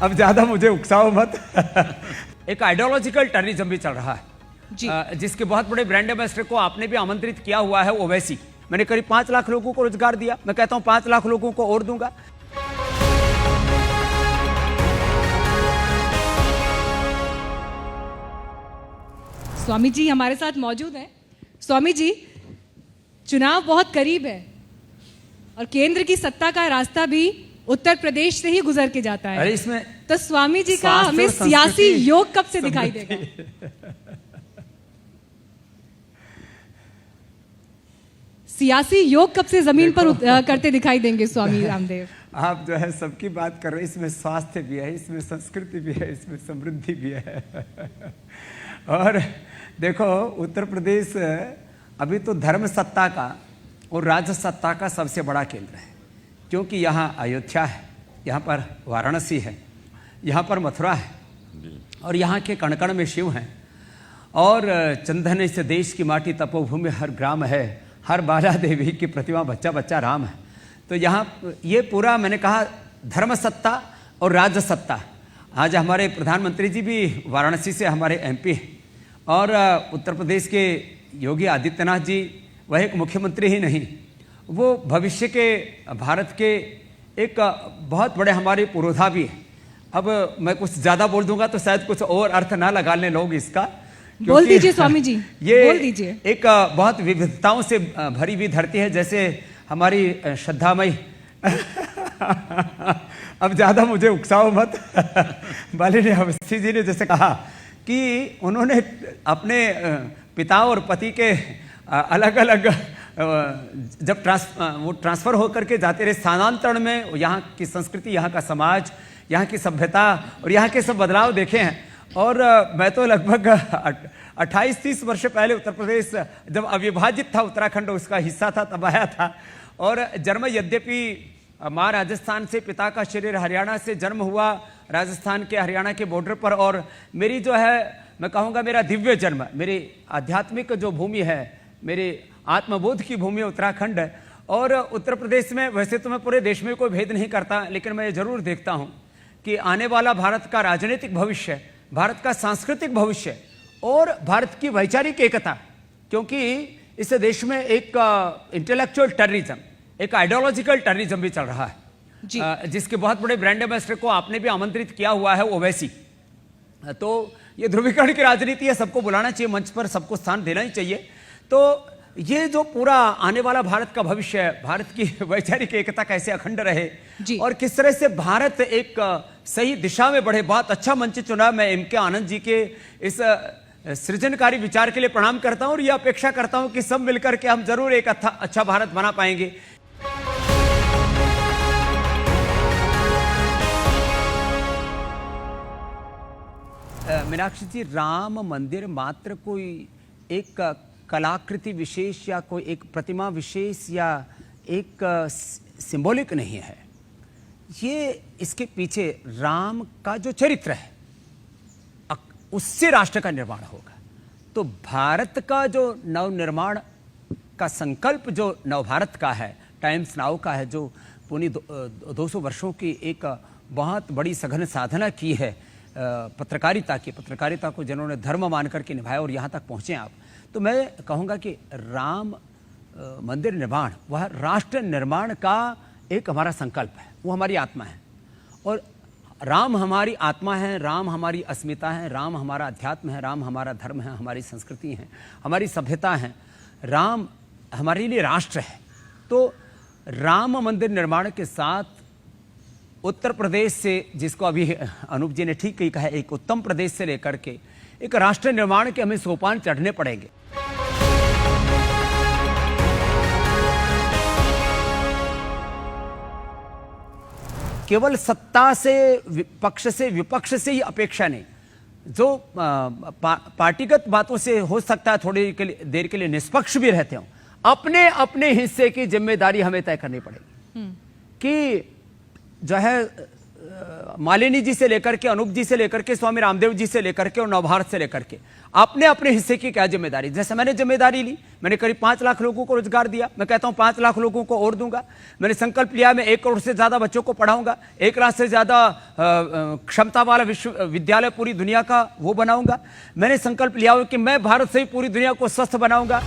अब ज्यादा मुझे उकसाओ मत। एक आइडियोलॉजिकल टेररिज्म भी चल रहा है जी। जिसके बहुत बड़े ब्रांड एम्बेसडर को आपने भी आमंत्रित किया हुआ है, ओवैसी। मैंने करीब 5 लाख लोगों को रोजगार दिया, मैं कहता हूं 5 लाख लोगों को और दूंगा। स्वामी जी हमारे साथ मौजूद हैं। स्वामी जी, चुनाव बहुत करीब है और केंद्र की सत्ता का रास्ता भी उत्तर प्रदेश से ही गुजर के जाता है। अरे इसमें तो स्वामी जी का हमें सियासी योग कब से दिखाई देगा? सियासी योग कब से जमीन पर करते दिखाई देंगे स्वामी रामदेव? आप जो है सबकी बात कर रहे हैं, इसमें स्वास्थ्य भी है, इसमें संस्कृति भी है, इसमें समृद्धि भी है। और देखो, उत्तर प्रदेश अभी तो धर्म सत्ता का और राज सत्ता का सबसे बड़ा केंद्र है, क्योंकि यहाँ अयोध्या है, यहाँ पर वाराणसी है, यहाँ पर मथुरा है और यहाँ के कण कण में शिव हैं। और चंदन से देश की माटी तपोभूमि हर ग्राम है, हर बाला देवी की प्रतिमा बच्चा बच्चा राम है। तो यहाँ ये पूरा मैंने कहा धर्म सत्ता और राज सत्ता। आज हमारे प्रधानमंत्री जी भी वाराणसी से हमारे एमपी हैं और उत्तर प्रदेश के योगी आदित्यनाथ जी वह एक मुख्यमंत्री ही नहीं, वो भविष्य के भारत के एक बहुत बड़े हमारे पुरोधा भी हैं। अब मैं कुछ ज़्यादा बोल दूंगा तो शायद कुछ और अर्थ ना लगा लें लोग इसका। बोल दीजिए स्वामी जी, ये बोल दीजिए। एक बहुत विविधताओं से भरी हुई धरती है, जैसे हमारी श्रद्धामयी। अब ज़्यादा मुझे उकसाओ मत। माननीय अवस्थी जी ने जैसे कहा कि उन्होंने अपने पिता और पति के अलग अलग जब वो ट्रांसफ़र होकर के जाते रहे स्थानांतरण में, यहाँ की संस्कृति, यहाँ का समाज, यहाँ की सभ्यता और यहाँ के सब बदलाव देखे हैं। और मैं तो लगभग 28-30 वर्ष पहले उत्तर प्रदेश जब अविभाजित था, उत्तराखंड उसका हिस्सा था, तब आया था। और जन्म यद्यपि माँ राजस्थान से, पिता का शरीर हरियाणा से, जन्म हुआ राजस्थान के हरियाणा के बॉर्डर पर। और मेरी जो है मैं कहूँगा मेरा दिव्य जन्म, मेरी आध्यात्मिक जो भूमि है, मेरी आत्मबोध की भूमि उत्तराखंड है। और उत्तर प्रदेश में वैसे तो मैं पूरे देश में कोई भेद नहीं करता, लेकिन मैं ये जरूर देखता हूँ कि आने वाला भारत का राजनीतिक भविष्य, भारत का सांस्कृतिक भविष्य और भारत की वैचारिक एकता, क्योंकि इस देश में एक इंटेलेक्चुअल टेररिज्म, एक आइडियोलॉजिकल टेररिज्म भी चल रहा है जी। जिसके बहुत बड़े ब्रांड एम्बेसडर को आपने भी आमंत्रित किया हुआ है, ओवैसी। तो ये ध्रुवीकरण की राजनीति है, सबको बुलाना चाहिए मंच पर, सबको स्थान देना ही चाहिए। तो ये जो पूरा आने वाला भारत का भविष्य है, भारत की वैचारिक एकता कैसे अखंड रहे और किस तरह से भारत एक सही दिशा में बढ़े, बहुत अच्छा मंच चुना। मैं एम.के. आनंद जी के इस सृजनकारी विचार के लिए प्रणाम करता हूं और यह अपेक्षा करता हूं कि सब मिलकर के हम जरूर एक अच्छा भारत बना पाएंगे। मीनाक्षी जी, राम मंदिर मात्र कोई एक कलाकृति विशेष या कोई एक प्रतिमा विशेष या एक सिंबॉलिक नहीं है। ये इसके पीछे राम का जो चरित्र है उससे राष्ट्र का निर्माण होगा। तो भारत का जो नवनिर्माण का संकल्प जो नवभारत का है, टाइम्स नाउ का है, जो पुनी 200 वर्षों की एक बहुत बड़ी सघन साधना की है पत्रकारिता की, पत्रकारिता को जिन्होंने धर्म मान करके निभाया और यहाँ तक पहुँचे आप, तो मैं कहूँगा कि राम मंदिर निर्माण वह राष्ट्र निर्माण का एक हमारा संकल्प है, वो हमारी आत्मा है। और राम हमारी आत्मा है, राम हमारी अस्मिता है, राम हमारा अध्यात्म है, राम हमारा धर्म है, हमारी संस्कृति है, हमारी सभ्यता है, राम हमारे लिए राष्ट्र है। तो राम मंदिर निर्माण के साथ उत्तर प्रदेश से, जिसको अभी अनूप जी ने ठीक ही कहा, एक उत्तम प्रदेश से लेकर के एक राष्ट्र निर्माण के हमें सोपान चढ़ने पड़ेंगे। केवल सत्ता से, पक्ष से, विपक्ष से ही अपेक्षा नहीं, जो पार्टीगत बातों से हो सकता है थोड़ी देर के लिए निष्पक्ष भी रहते हो, अपने अपने हिस्से की जिम्मेदारी हमें तय करनी पड़ेगी कि जो है मालिनी जी से लेकर के, अनूप जी से लेकर के, स्वामी रामदेव जी से लेकर के और नवभारत से लेकर के अपने अपने हिस्से की क्या जिम्मेदारी। जैसे मैंने जिम्मेदारी ली, मैंने करीब 5 लाख लोगों को रोजगार दिया, मैं कहता हूं 5 लाख लोगों को और दूंगा। मैंने संकल्प लिया मैं 1 करोड़ से ज्यादा बच्चों को पढ़ाऊंगा, 1 लाख से ज्यादा क्षमता वाला विश्वविद्यालय पूरी दुनिया का वो बनाऊंगा। मैंने संकल्प लिया कि मैं भारत से ही पूरी दुनिया को स्वस्थ बनाऊंगा।